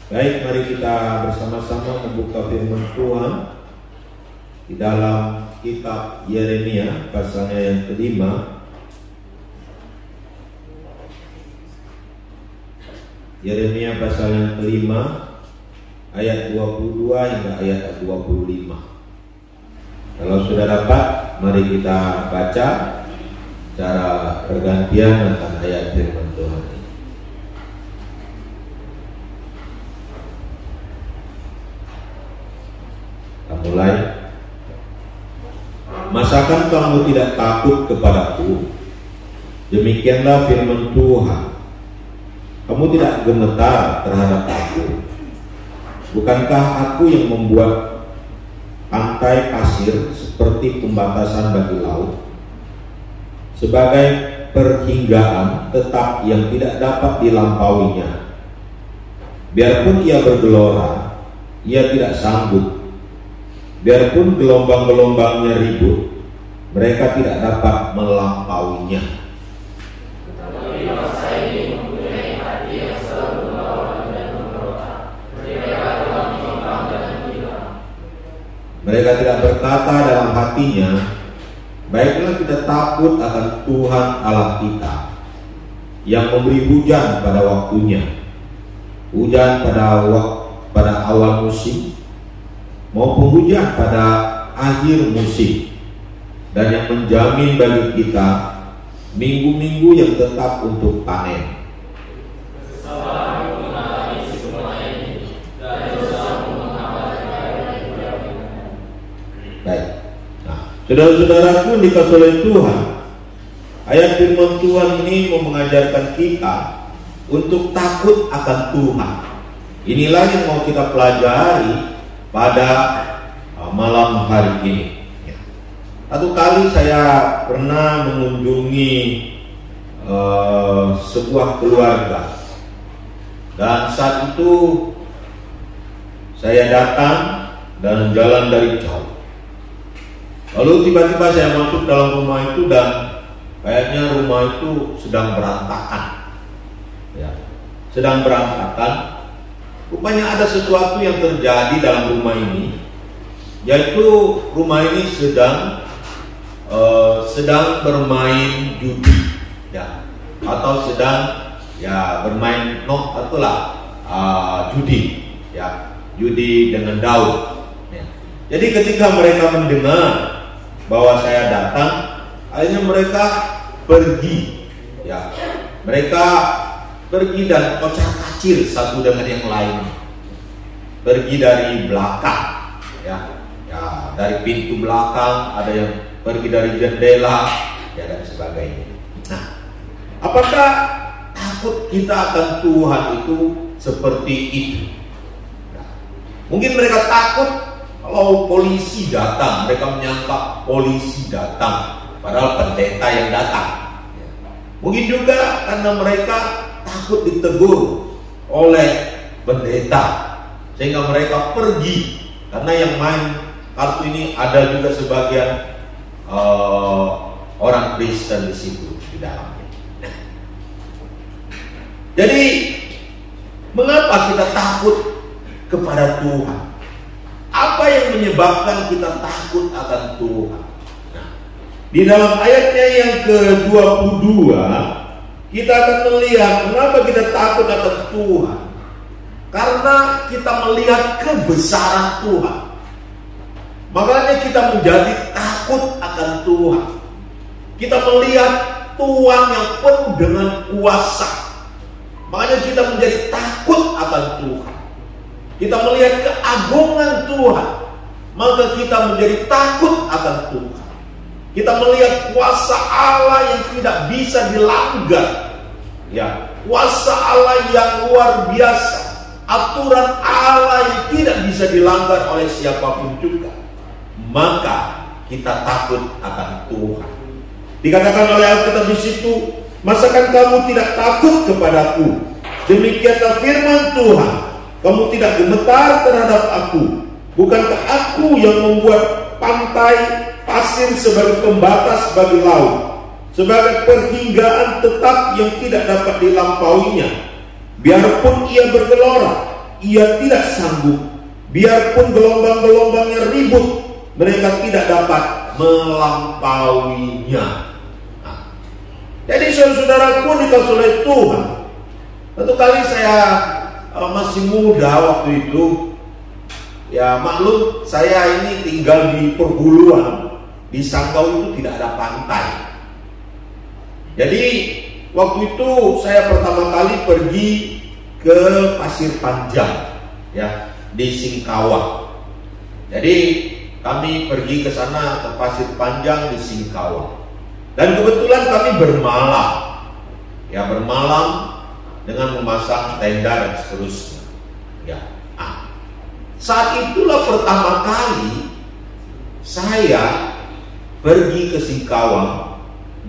Baik, mari kita bersama-sama membuka firman Tuhan di dalam kitab Yeremia pasalnya yang kelima. Yeremia pasal yang kelima ayat 22 hingga ayat 25. Kalau sudah dapat, mari kita baca secara bergantian tentang ayat firman Tuhan ini. Kita mulai. Masakan kamu tidak takut kepadaku? Demikianlah firman Tuhan. Kamu tidak gemetar terhadap aku? Bukankah aku yang membuat pantai pasir seperti pembatasan bagi laut, sebagai perhinggaan tetap yang tidak dapat dilampauinya? Biarpun ia bergelora, ia tidak sanggup. Biarpun gelombang-gelombangnya ribut, mereka tidak dapat melampauinya. Mereka tidak berkata dalam hatinya, baiklah kita takut akan Tuhan Allah kita, yang memberi hujan pada waktunya, hujan pada awal musim, maupun hujan pada akhir musim, dan yang menjamin bagi kita minggu-minggu yang tetap untuk panen. Baik. Nah, saudara-saudaraku yang dikasihi oleh Tuhan, ayat firman Tuhan ini mau mengajarkan kita untuk takut akan Tuhan. Inilah yang mau kita pelajari pada malam hari ini. Satu kali saya pernah mengunjungi sebuah keluarga, dan saat itu saya datang dan jalan dari jauh. Lalu tiba-tiba saya masuk dalam rumah itu dan kayaknya rumah itu sedang berantakan, ya, sedang berantakan. Rupanya ada sesuatu yang terjadi dalam rumah ini, yaitu rumah ini sedang bermain judi, ya, atau sedang bermain judi, ya, judi dengan daun. Ya. Jadi ketika mereka mendengar bahwa saya datang, akhirnya mereka pergi, ya, mereka pergi dan kocar-kacir satu dengan yang lain. Pergi dari belakang, ya, dari pintu belakang, ada yang pergi dari jendela, ya, dan sebagainya. Nah, apakah takut kita akan Tuhan itu seperti itu? Nah, mungkin mereka takut kalau polisi datang, mereka menyangka polisi datang, padahal pendeta yang datang. Mungkin juga karena mereka takut ditegur oleh pendeta, sehingga mereka pergi. Karena yang main kartu ini ada juga sebagian orang Kristen di situ di dalamnya. Jadi mengapa kita takut kepada Tuhan? Apa yang menyebabkan kita takut akan Tuhan? Nah, di dalam ayatnya yang ke-22 kita akan melihat mengapa kita takut akan Tuhan. Karena kita melihat kebesaran Tuhan, makanya kita menjadi takut akan Tuhan. Kita melihat Tuhan yang penuh dengan kuasa, makanya kita menjadi takut akan Tuhan. Kita melihat keagungan Tuhan, maka kita menjadi takut akan Tuhan. Kita melihat kuasa Allah yang tidak bisa dilanggar, ya, kuasa Allah yang luar biasa, aturan Allah yang tidak bisa dilanggar oleh siapapun juga. Maka kita takut akan Tuhan. Dikatakan oleh Alkitab di situ, masakan kamu tidak takut kepadaku? Demikianlah firman Tuhan. Kamu tidak gemetar terhadap aku? Bukankah aku yang membuat pantai pasir sebagai pembatas bagi laut, sebagai perhinggaan tetap yang tidak dapat dilampauinya? Biarpun ia bergelora, ia tidak sanggup. Biarpun gelombang-gelombangnya ribut, mereka tidak dapat melampauinya. Jadi saudara-saudaraku dikasih oleh Tuhan. Satu kali saya masih muda waktu itu, ya maklum saya ini tinggal di perhuluan. Di Sanggau itu tidak ada pantai. Jadi waktu itu saya pertama kali pergi ke Pasir Panjang, ya, di Singkawang. Jadi kami pergi ke sana ke Pasir Panjang di Singkawang. Dan kebetulan kami bermalam, ya bermalam dengan memasang tenda dan seterusnya. Ya, saat itulah pertama kali saya pergi ke Singkawang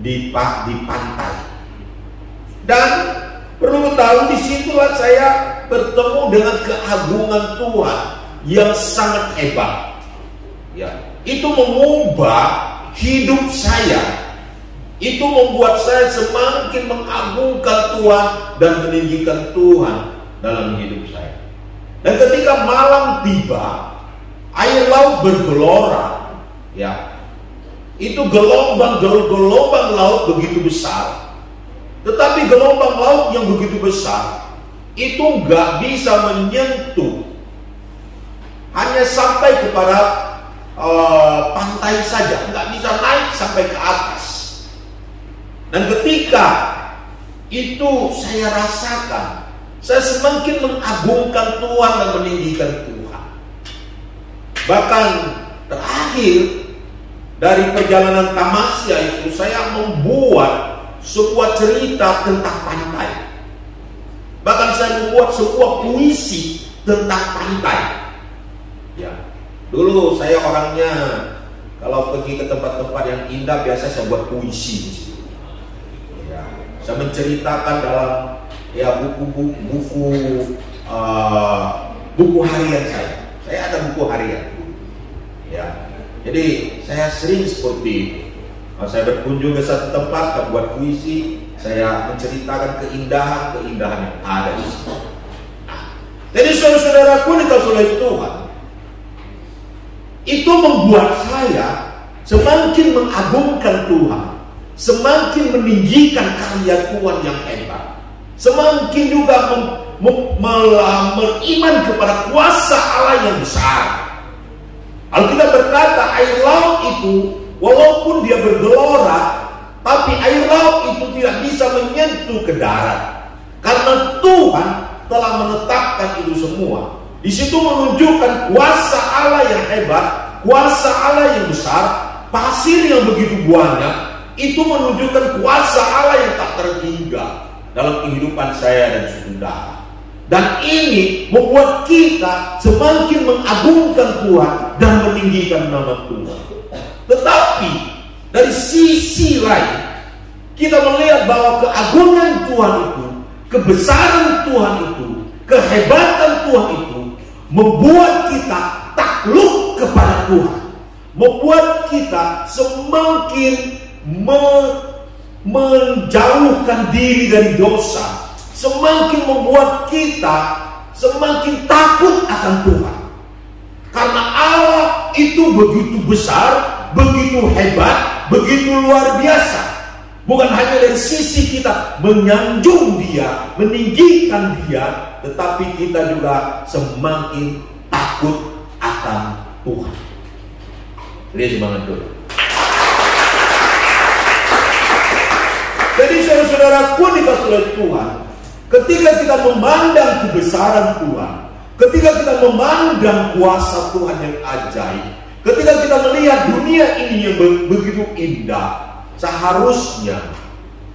di pantai. Dan perlu tahu disitulah saya bertemu dengan keagungan Tuhan yang sangat hebat. Ya, itu mengubah hidup saya. Itu membuat saya semakin mengagungkan Tuhan dan meninggikan Tuhan dalam hidup saya. Dan ketika malam tiba, air laut bergelora, ya, itu gelombang laut begitu besar. Tetapi gelombang laut yang begitu besar itu nggak bisa menyentuh, hanya sampai kepada pantai saja, nggak bisa naik sampai ke atas. Dan ketika itu saya rasakan, saya semakin mengagungkan Tuhan dan meninggikan Tuhan. Bahkan terakhir dari perjalanan tamasya itu, saya membuat sebuah cerita tentang pantai. Bahkan saya membuat sebuah puisi tentang pantai. Ya, dulu saya orangnya kalau pergi ke tempat-tempat yang indah biasa saya buat puisi. Ya, saya menceritakan dalam ya buku harian saya. Saya ada buku harian. Ya, jadi saya sering seperti itu. Saya berkunjung ke satu tempat, saya buat puisi, saya menceritakan keindahan yang ada di situ. Jadi saudara-saudaraku dikasih oleh Tuhan, itu membuat saya semakin mengagungkan Tuhan, semakin meninggikan karya Tuhan yang hebat, semakin juga beriman kepada kuasa Allah yang besar. Alkitab berkata air laut itu walaupun dia bergelora, tapi air laut itu tidak bisa menyentuh ke darat, karena Tuhan telah menetapkan itu semua. Di situ menunjukkan kuasa Allah yang hebat, kuasa Allah yang besar. Pasir yang begitu banyak itu menunjukkan kuasa Allah yang tak terhingga dalam kehidupan saya dan saudara. Dan ini membuat kita semakin mengagungkan Tuhan dan meninggikan nama Tuhan. Tetapi dari sisi lain, kita melihat bahwa keagungan Tuhan itu, kebesaran Tuhan itu, kehebatan Tuhan itu membuat kita takluk kepada Tuhan, membuat kita semakin menjauhkan diri dari dosa, semakin membuat kita semakin takut akan Tuhan. Karena Allah itu begitu besar, begitu hebat, begitu luar biasa. Bukan hanya dari sisi kita menyanjung Dia, meninggikan Dia, tetapi kita juga semakin takut akan Tuhan. Jadi semangat dulu. Jadi saudara-saudaraku dikasih oleh Tuhan, ketika kita memandang kebesaran Tuhan, ketika kita memandang kuasa Tuhan yang ajaib, ketika kita melihat dunia ini yang begitu indah, seharusnya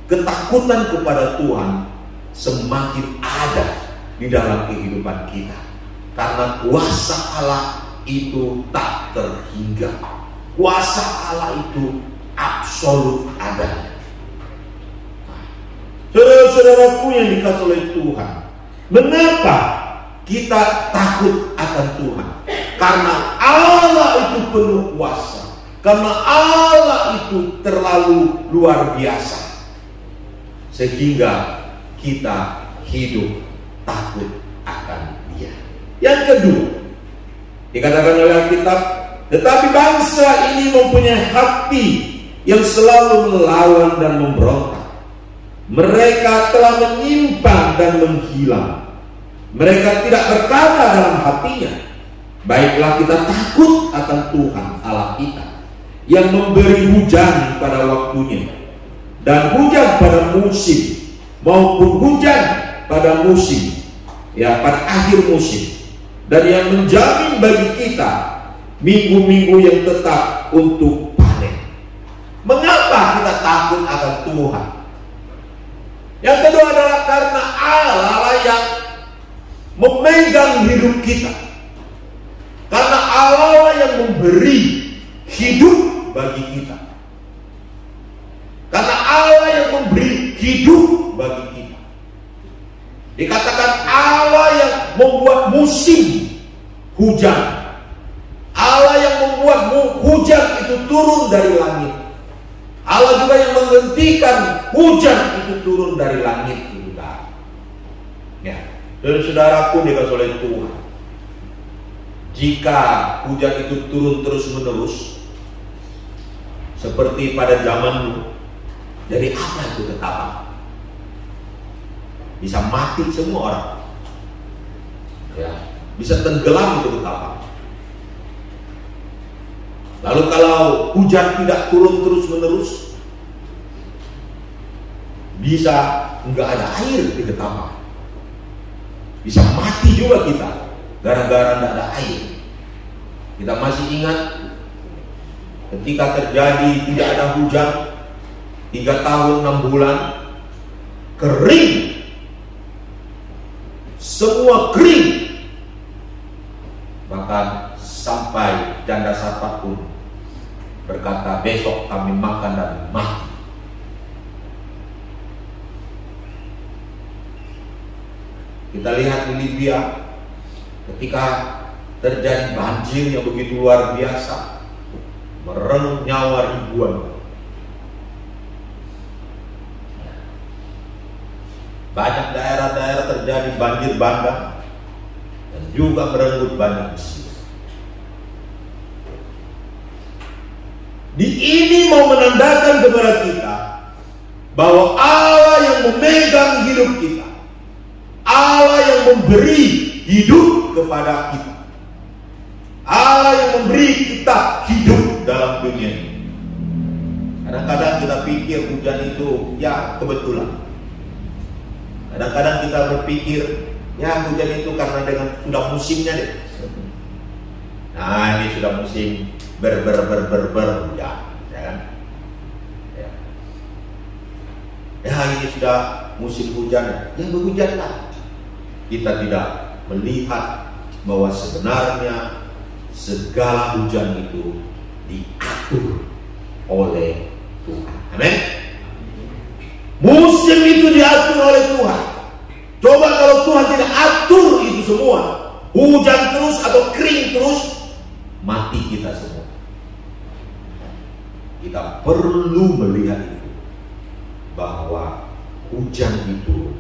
ketakutan kepada Tuhan semakin ada di dalam kehidupan kita. Karena kuasa Allah itu tak terhingga. Kuasa Allah itu absolut adanya. Saudara-saudaraku yang dikasihi oleh Tuhan, mengapa kita takut akan Tuhan? Karena Allah itu penuh kuasa, karena Allah itu terlalu luar biasa, sehingga kita hidup takut akan Dia. kedua, dikatakan oleh Alkitab, tetapi bangsa ini mempunyai hati yang selalu melawan dan memberontak. Mereka telah menyimpang dan menghilang. Mereka tidak berkata dalam hatinya, baiklah kita takut akan Tuhan Allah kita, yang memberi hujan pada waktunya, dan hujan pada musim, maupun hujan pada musim, ya pada akhir musim, dan yang menjamin bagi kita minggu-minggu yang tetap untuk panen. Mengapa kita takut akan Tuhan? Yang kedua adalah karena Allah yang memegang hidup kita. Karena Allah yang memberi hidup bagi kita. Karena Allah yang memberi hidup bagi kita. Dikatakan Allah yang membuat musim hujan. Allah yang membuat hujan itu turun dari langit. Allah juga yang menghentikan hujan itu turun dari langit. Ya, dan saudaraku dikasih oleh Tuhan, jika hujan itu turun terus menerus seperti pada zaman dulu, jadi apa itu ketapang? Bisa mati semua orang, ya, bisa tenggelam itu ketapang. Lalu kalau hujan tidak turun terus menerus, bisa nggak ada air di ketapang. Bisa mati juga kita gara-gara tidak ada air. Kita masih ingat ketika terjadi tidak ada hujan 3 tahun 6 bulan, kering, semua kering, bahkan sampai janda Sarfat pun berkata, besok kami makan dan mati. Kita lihat di Libya ketika terjadi banjir yang begitu luar biasa, merenggut nyawa ribuan. Banyak daerah-daerah terjadi banjir bandang dan juga merenggut banyak jiwa. Di ini mau menandakan kepada kita bahwa Allah yang memegang hidup kita, Allah yang memberi hidup kepada kita, Allah yang memberi kita hidup dalam dunia ini. Kadang-kadang kita pikir hujan itu ya kebetulan. Kadang-kadang kita berpikir ya hujan itu karena dengan sudah musimnya deh. Nah, ini sudah musim hujan, ya kan? Ya ini sudah musim hujan, ya berhujanlah. Kita tidak melihat bahwa sebenarnya segala hujan itu diatur oleh Tuhan. Amin. Musim itu diatur oleh Tuhan. Coba kalau Tuhan tidak atur itu semua, hujan terus atau kering terus, mati kita semua. Kita perlu melihat itu, bahwa hujan itu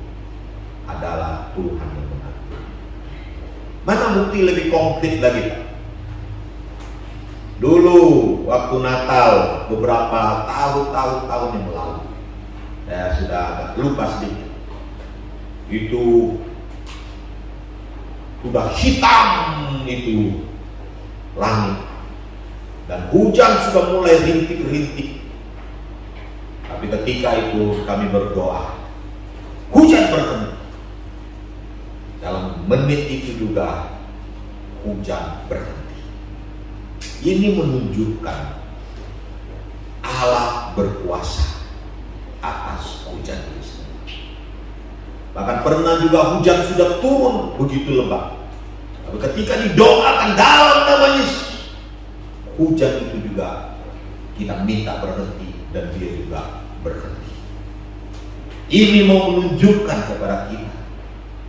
adalah Tuhan yang mengatur. Mana bukti lebih konkret lagi, Pak? Dulu waktu Natal beberapa tahun yang lalu, saya sudah agak lupa sedikit, itu sudah hitam itu langit dan hujan sudah mulai rintik-rintik. Tapi ketika itu kami berdoa, hujan berhenti. Dalam menit itu juga hujan berhenti. Ini menunjukkan Allah berkuasa atas hujan itu. Bahkan pernah juga hujan sudah turun begitu lebat, tapi ketika didoakan dalam nama Yesus, hujan itu juga kita minta berhenti dan dia juga berhenti. Ini mau menunjukkan kepada kita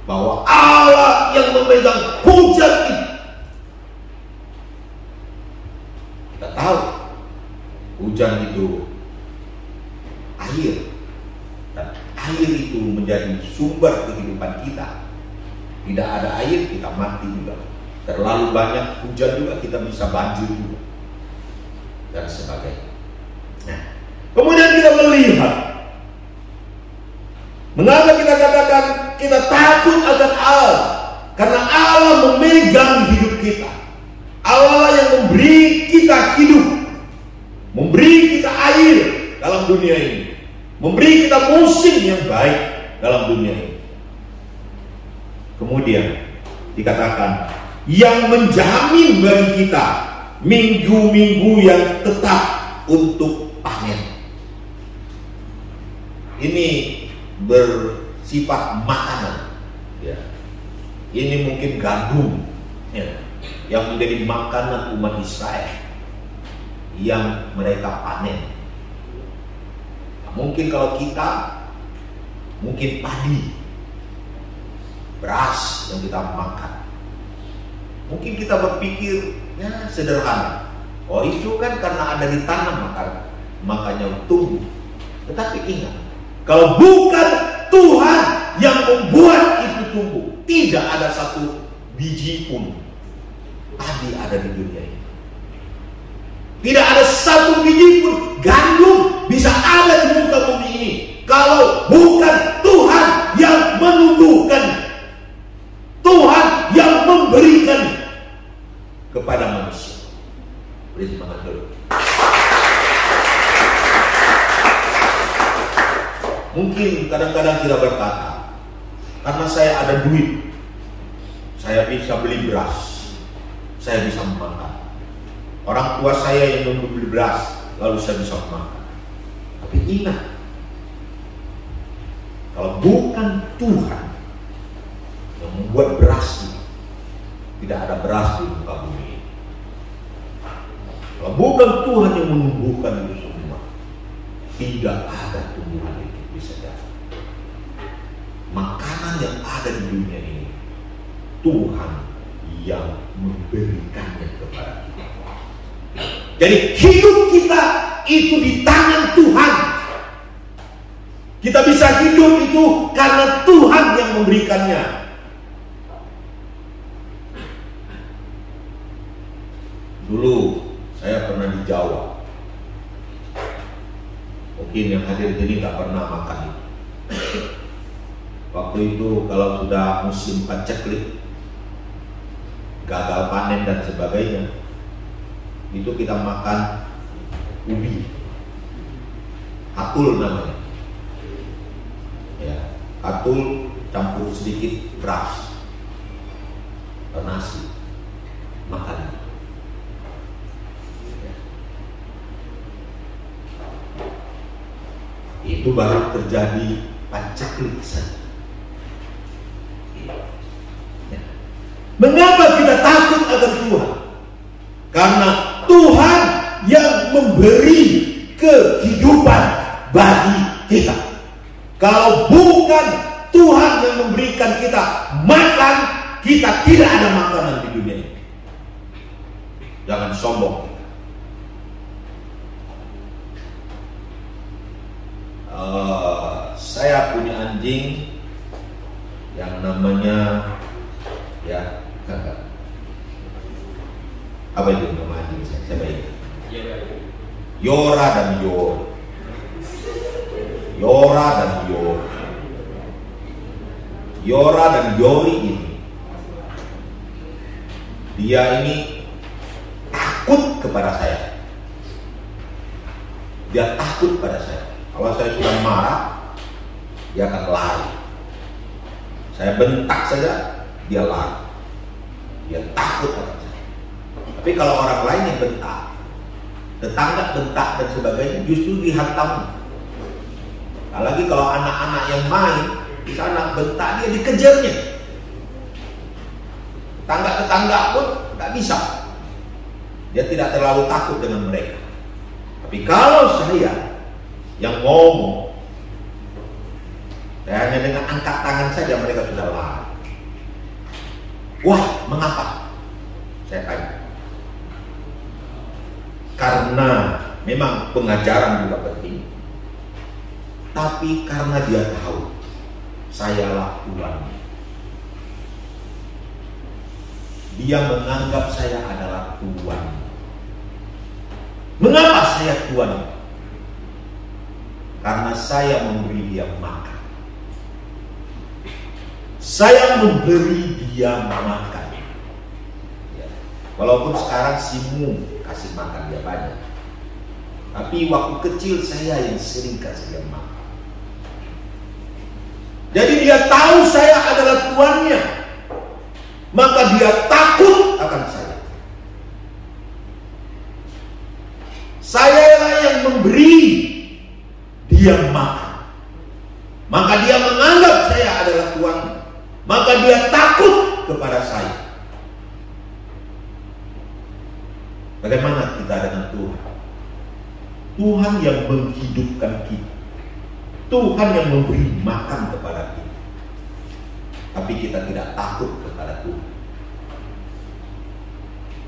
bahwa Allah yang memegang hujan itu. Kita tahu hujan itu air, dan air itu menjadi sumber kehidupan kita. Tidak ada air kita mati juga. Terlalu banyak hujan juga kita bisa banjir juga, dan sebagainya. Nah, kemudian kita melihat, mengapa kita katakan kita takut akan Allah? Karena Allah memegang hidup kita. Allah yang memberi kita hidup, memberi kita air dalam dunia ini, memberi kita musim yang baik dalam dunia ini. Kemudian dikatakan yang menjamin bagi kita minggu-minggu yang tetap untuk panen. Ini bersifat makanan, ya. Ini mungkin gandum, ya, yang menjadi makanan umat Israel yang mereka panen. Mungkin kalau kita, mungkin padi, beras yang kita makan. Mungkin kita berpikir, ya sederhana. Oh itu kan karena ada di tanah makanya tumbuh. Tetapi ingat, kalau bukan Tuhan yang membuat itu tumbuh, tidak ada satu biji pun padi ada di dunia ini. Tidak ada satu biji pun gandum bisa ada di muka bumi ini kalau bukan Tuhan yang menumbuhkan, Tuhan yang memberikan kepada manusia. Beri semangat dulu. Mungkin kadang-kadang kita berkata, karena saya ada duit, saya bisa beli beras, saya bisa makan. Orang tua saya yang membeli beras, lalu saya bisa makan. Tapi ingat, kalau bukan Tuhan yang membuat beras ini, tidak ada beras di muka bumi ini. Kalau bukan Tuhan yang menumbuhkan itu semua, tidak ada tumbuhan itu bisa datang. Makanan yang ada di dunia ini, Tuhan yang memberikannya kepada kita. Jadi hidup kita itu di tangan Tuhan. Kita bisa hidup itu karena Tuhan yang memberikannya. Dulu saya pernah di Jawa. Mungkin yang hadir jadi nggak pernah makan itu. Waktu itu kalau sudah musim paceklik, gagal panen dan sebagainya, itu kita makan ubi, atul namanya, ya, atul campur sedikit beras, nasi, makan. Itu baru terjadi paceklik saja. Mengapa kita takut akan Tuhan? Karena Tuhan yang memberi kehidupan bagi kita. Kalau bukan Tuhan yang memberikan kita makan, kita tidak ada makanan di dunia ini. Jangan sombong. Saya punya anjing yang namanya, ya, apa itu nama anjing saya baik? Yora dan Yor. Yora dan Yor. Yora dan Yori ini, dia ini takut kepada saya. Dia takut pada saya. Kalau saya sudah marah, dia akan lari. Saya bentak saja, dia lari. Dia takut pada saya. Tapi kalau orang lain yang bentak, tetangga bentak dan sebagainya, justru dihantam. Apalagi kalau anak-anak yang main di sana bentak, dia dikejarnya. Tetangga-tetangga pun nggak bisa. Dia tidak terlalu takut dengan mereka. Tapi kalau saya yang ngomong, saya hanya dengan angkat tangan saja mereka sudah lari. Wah, mengapa? Saya tanya. Karena memang pengajaran juga penting, tapi karena dia tahu sayalah Tuhan. Dia menganggap saya adalah Tuhan. Mengapa saya Tuhan? Karena saya memberi dia makan. Saya memberi dia makan. Ya. Walaupun sekarang simu kasih makan dia banyak, tapi waktu kecil saya yang sering kasih dia makan. Jadi dia tahu saya adalah tuannya, maka dia takut akan saya. Sayalah yang memberi dia makan, maka dia menganggap saya adalah tuannya, maka dia takut kepada saya. Bagaimana kita dengan Tuhan? Tuhan yang menghidupkan kita, Tuhan yang memberi makan kepada kita, tapi kita tidak takut kepada Tuhan.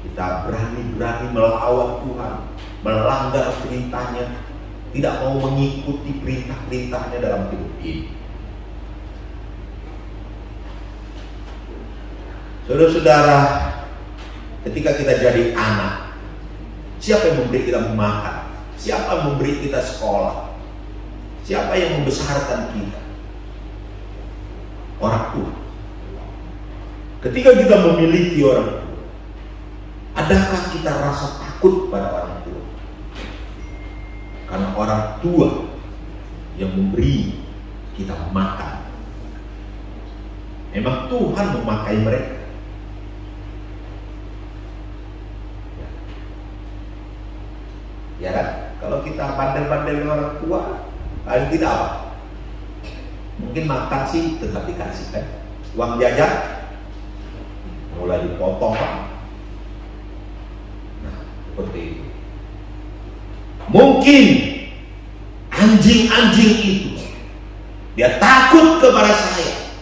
Kita berani-berani melawan Tuhan, melanggar perintahnya, tidak mau mengikuti perintah-perintahnya dalam hidup ini. Saudara-saudara, ketika kita jadi anak, siapa yang memberi kita makan? Siapa yang memberi kita sekolah? Siapa yang membesarkan kita? Orang tua. Ketika kita memiliki orang tua, adakah kita rasa takut pada orang tua? Karena orang tua yang memberi kita makan. Memang Tuhan memakai mereka. Ya kan? Kalau kita bandel-bandel dengan orang tua, paling tidak apa? Mungkin makan sih tetap dikasihkan. Uang jajan mulai dipotong. Nah, seperti itu. Mungkin anjing-anjing itu dia takut kepada saya.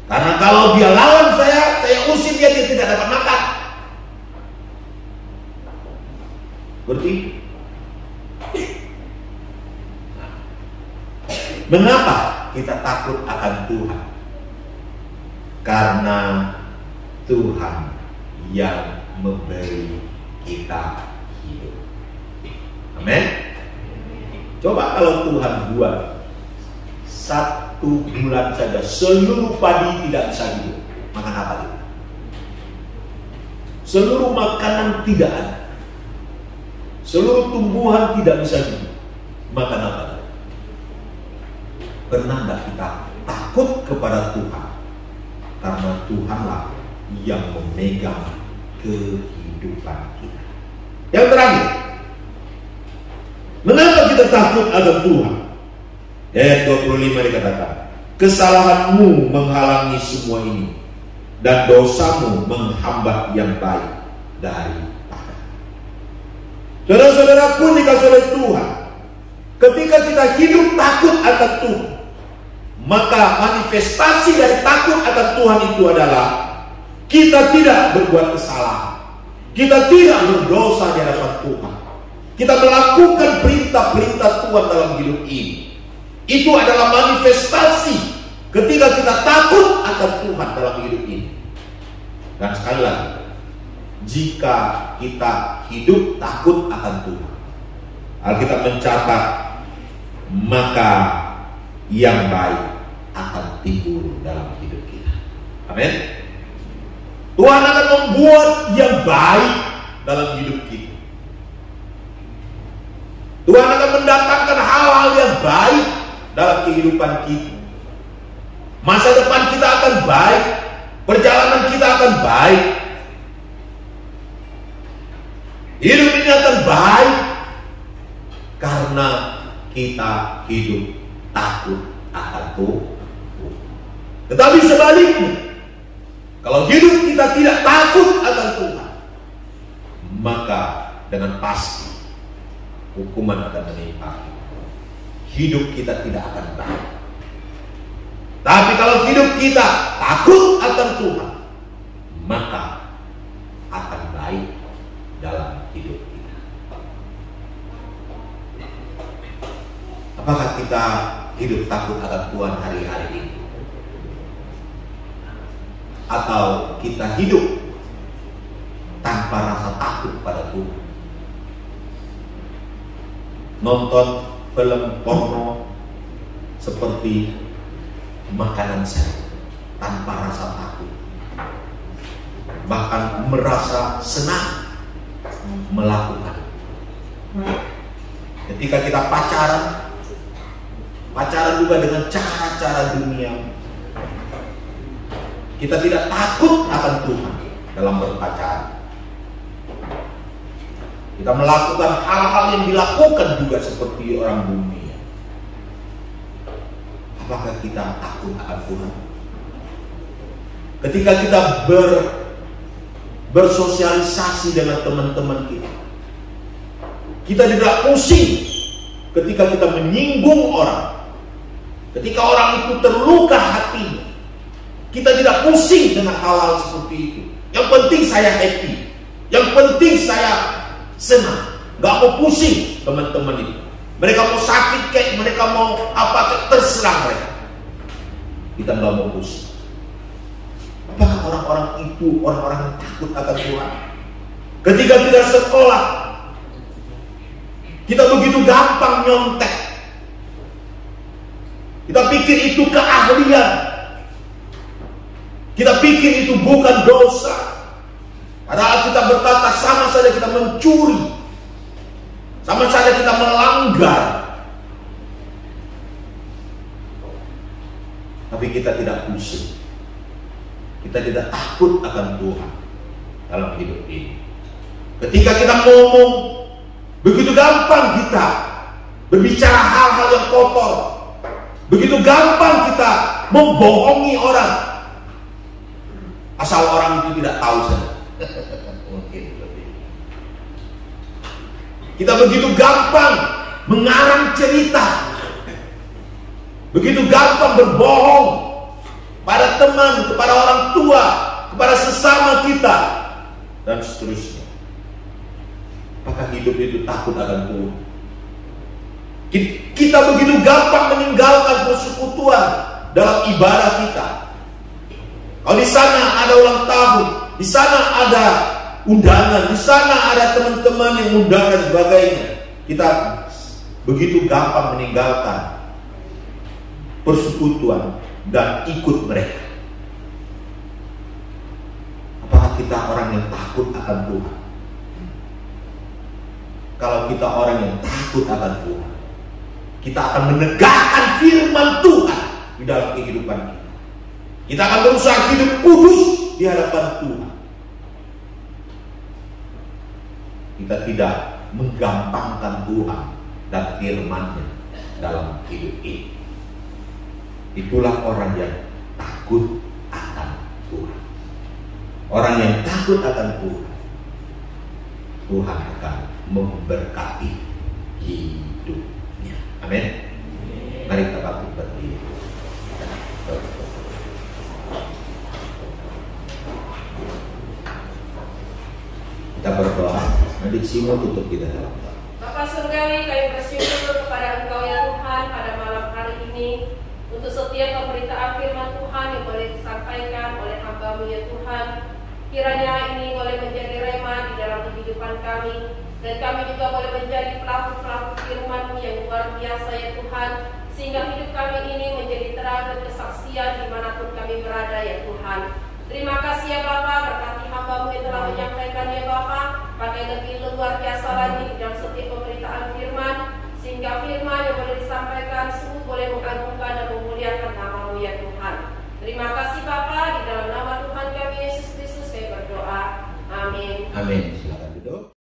Karena kalau dia lawan saya usir dia tidak dapat makan. Seperti itu. Mengapa kita takut akan Tuhan? Karena Tuhan yang memberi kita hidup. Amin. Coba kalau Tuhan buat 1 bulan saja seluruh padi tidak bisa hidup, makan apa itu? Seluruh makanan tidak ada, seluruh tumbuhan tidak bisa hidup, makan apa? Pernah tidak kita takut kepada Tuhan? Karena Tuhanlah yang memegang kehidupan kita. Yang terakhir, mengapa kita takut akan Tuhan? Ayat 25 dikatakan, kesalahanmu menghalangi semua ini, dan dosamu menghambat yang baik daripada. Saudara-saudara pun dikasih oleh Tuhan, ketika kita hidup takut akan Tuhan, maka manifestasi dari takut akan Tuhan itu adalah kita tidak berbuat kesalahan, kita tidak berdosa di hadapan Tuhan, kita melakukan perintah-perintah Tuhan dalam hidup ini. Itu adalah manifestasi ketika kita takut akan Tuhan dalam hidup ini. Dan sekali lagi, jika kita hidup takut akan Tuhan, Alkitab mencatat, maka yang baik akan timbul dalam hidup kita. Amin. Tuhan akan membuat yang baik dalam hidup kita. Tuhan akan mendatangkan hal-hal yang baik dalam kehidupan kita. Masa depan kita akan baik, perjalanan kita akan baik, hidup ini akan baik karena kita hidup takut akan Tuhan. Tetapi sebaliknya, kalau hidup kita tidak takut akan Tuhan, maka dengan pasti hukuman akan menimpa kita. Hidup kita tidak akan baik. Tapi kalau hidup kita takut akan Tuhan, maka akan baik dalam hidup kita. Apakah kita hidup takut akan Tuhan hari-hari ini? atau kita hidup tanpa rasa takut pada Tuhan? Nonton film porno seperti makanan saya tanpa rasa takut, bahkan merasa senang melakukan. Ketika kita pacaran juga dengan cara-cara dunia. Kita tidak takut akan Tuhan dalam berpacaran. Kita melakukan hal-hal yang dilakukan juga seperti orang dunia. Apakah kita takut akan Tuhan? Ketika kita bersosialisasi dengan teman-teman kita, kita tidak pusing ketika kita menyinggung orang. Ketika orang itu terluka hatinya, kita tidak pusing dengan hal-hal seperti itu. Yang penting saya happy, yang penting saya senang. Gak mau pusing teman-teman itu. Mereka mau sakit kayak, mereka mau apa kayak, terserah mereka. Kita gak mau pusing. Apakah orang-orang itu orang-orang yang takut akan Tuhan? Ketika kita sekolah, kita begitu gampang nyontek. Kita pikir itu keahlian. Kita pikir itu bukan dosa. Padahal kita berkata sama saja kita mencuri, sama saja kita melanggar. Tapi kita tidak pusing. Kita tidak takut akan Tuhan dalam hidup ini. Ketika kita ngomong, begitu gampang kita berbicara hal-hal yang kotor. Begitu gampang kita membohongi orang. Asal orang itu tidak tahu saja. Mungkin lebih. Kita begitu gampang mengarang cerita. Begitu gampang berbohong pada teman, kepada orang tua, kepada sesama kita, dan seterusnya. Apakah hidup itu takut akan Tuhan? Kita begitu gampang meninggalkan persekutuan dalam ibadah kita. Kalau di sana ada ulang tahun, di sana ada undangan, di sana ada teman-teman yang undang dan sebagainya, kita begitu gampang meninggalkan persekutuan dan ikut mereka. Apakah kita orang yang takut akan Tuhan? Kalau kita orang yang takut akan Tuhan, kita akan menegakkan firman Tuhan di dalam kehidupan kita. Kita akan berusaha hidup kudus di hadapan Tuhan. Kita tidak menggampangkan Tuhan dan firman-Nya dalam hidup ini. Itulah orang yang takut akan Tuhan. Orang yang takut akan Tuhan, Tuhan akan memberkati hidupnya. Amin. Mari kita bangkit berdiri. Kita berdoa. Nanti Simo tutup kita dalam doa. Bapa Surgawi, kami bersyukur kepada Engkau ya Tuhan pada malam hari ini untuk setiap pemberitaan firman Tuhan yang boleh disampaikan oleh hamba-Mu ya Tuhan. Kiranya ini boleh menjadi rema di dalam kehidupan kami, dan kami juga boleh menjadi pelaku-pelaku firman-Mu yang luar biasa ya Tuhan, sehingga hidup kami ini menjadi terang dan kesaksian dimanapun kami berada ya Tuhan. Terima kasih ya Bapa, berkati hamba-Mu yang telah menyampaikan ya Bapa, pakai lebih luar biasa lagi di dalam setiap pemberitaan firman, sehingga firman yang boleh disampaikan sungguh boleh mengagungkan dan memuliakan nama-Mu ya Tuhan. Terima kasih Bapa, di dalam nama Tuhan kami Yesus Kristus kami berdoa. Amin. Amin.